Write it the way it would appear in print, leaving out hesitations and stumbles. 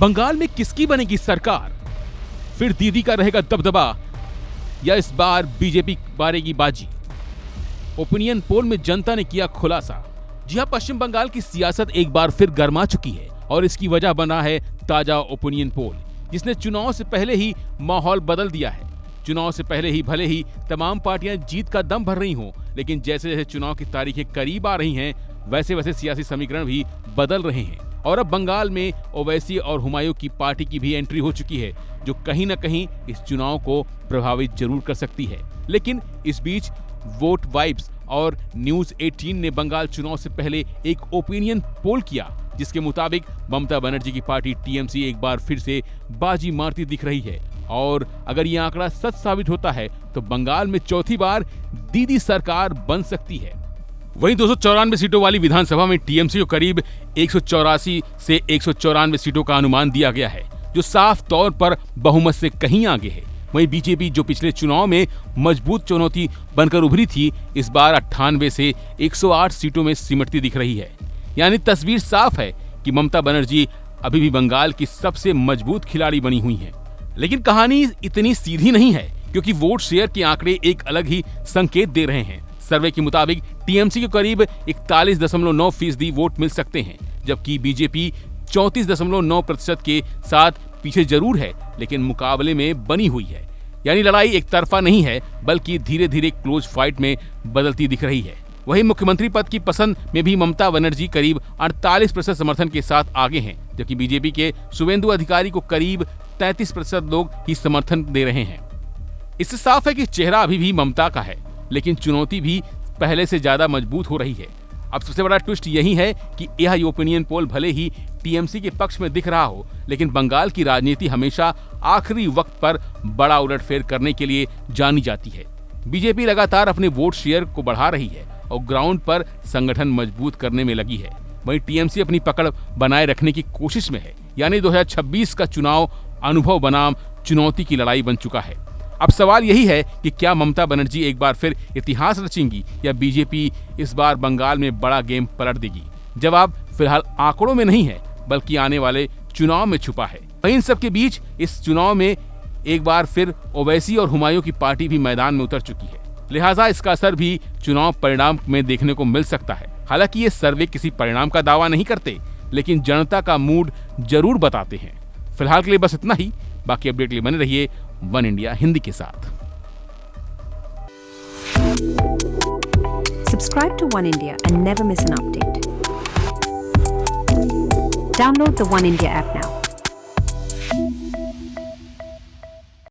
बंगाल में किसकी बनेगी सरकार? फिर दीदी का रहेगा दबदबा या इस बार बीजेपी मारेगी बाजी? ओपिनियन पोल में जनता ने किया खुलासा। जी हां, पश्चिम बंगाल की सियासत एक बार फिर गर्मा चुकी है और इसकी वजह बना है ताजा ओपिनियन पोल, जिसने चुनाव से पहले ही माहौल बदल दिया है। चुनाव से पहले ही भले ही तमाम पार्टियां जीत का दम भर रही हों, लेकिन जैसे जैसे चुनाव की तारीखें करीब आ रही हैं, वैसे वैसे सियासी समीकरण भी बदल रहे हैं और अब बंगाल में ओवैसी और हुमायूं की पार्टी की भी एंट्री हो चुकी है, जो कहीं न कहीं इस चुनाव को प्रभावित जरूर कर सकती है। लेकिन इस बीच वोट वाइब्स और न्यूज 18 ने बंगाल चुनाव से पहले एक ओपिनियन पोल किया, जिसके मुताबिक ममता बनर्जी की पार्टी टीएमसी एक बार फिर से बाजी मारती दिख रही है और अगर ये आंकड़ा सच साबित होता है तो बंगाल में चौथी बार दीदी सरकार बन सकती है। वहीं 294 सीटों वाली विधानसभा में टीएमसी को करीब 184 से 194 सीटों का अनुमान दिया गया है, जो साफ तौर पर बहुमत से कहीं आगे है। वहीं बीजेपी, जो पिछले चुनाव में मजबूत चुनौती बनकर उभरी थी, इस बार 98 से 108 सीटों में सिमटती दिख रही है। यानी तस्वीर साफ है कि ममता बनर्जी अभी भी बंगाल की सबसे मजबूत खिलाड़ी बनी हुई हैं। लेकिन कहानी इतनी सीधी नहीं है, क्योंकि वोट शेयर के आंकड़े एक अलग ही संकेत दे रहे हैं। सर्वे के मुताबिक टीएमसी को करीब 41.9% वोट मिल सकते हैं, जबकि बीजेपी 34.9% के साथ पीछे जरूर है, लेकिन मुकाबले में बनी हुई है। यानी लड़ाई एक तरफा नहीं है, बल्कि धीरे धीरे क्लोज फाइट में बदलती दिख रही है। वहीं मुख्यमंत्री पद की पसंद में भी ममता बनर्जी करीब 48% समर्थन के साथ आगे हैं, जबकि बीजेपी के शुवेंदु अधिकारी को करीब 33% लोग ही समर्थन दे रहे हैं। इससे साफ है कि चेहरा अभी भी ममता का है, लेकिन चुनौती भी पहले से ज्यादा मजबूत हो रही है। अब सबसे बड़ा ट्विस्ट यही है कि यह ओपिनियन पोल भले ही टीएमसी के पक्ष में दिख रहा हो, लेकिन बंगाल की राजनीति हमेशा आखिरी वक्त पर बड़ा उलटफेर करने के लिए जानी जाती है। बीजेपी लगातार अपने वोट शेयर को बढ़ा रही है और ग्राउंड पर संगठन मजबूत करने में लगी है। वहीं टीएमसी अपनी पकड़ बनाए रखने की कोशिश में है। यानी 2026 का चुनाव अनुभव बनाम चुनौती की लड़ाई बन चुका है। अब सवाल यही है कि क्या ममता बनर्जी एक बार फिर इतिहास रचेंगी या बीजेपी इस बार बंगाल में बड़ा गेम पलट देगी? जवाब फिलहाल आंकड़ों में नहीं है, बल्कि आने वाले चुनाव में छुपा है। इन सब के बीच इस चुनाव में एक बार फिर ओवैसी और हुमायूं की पार्टी भी मैदान में उतर चुकी है, लिहाजा इसका असर भी चुनाव परिणाम में देखने को मिल सकता है। हालांकि ये सर्वे किसी परिणाम का दावा नहीं करते, लेकिन जनता का मूड जरूर बताते हैं। फिलहाल के लिए बस इतना ही। बाकी अपडेट के लिए बने रहिए वन इंडिया हिंदी के साथ। Subscribe to One India and never miss an update. Download the One India app now.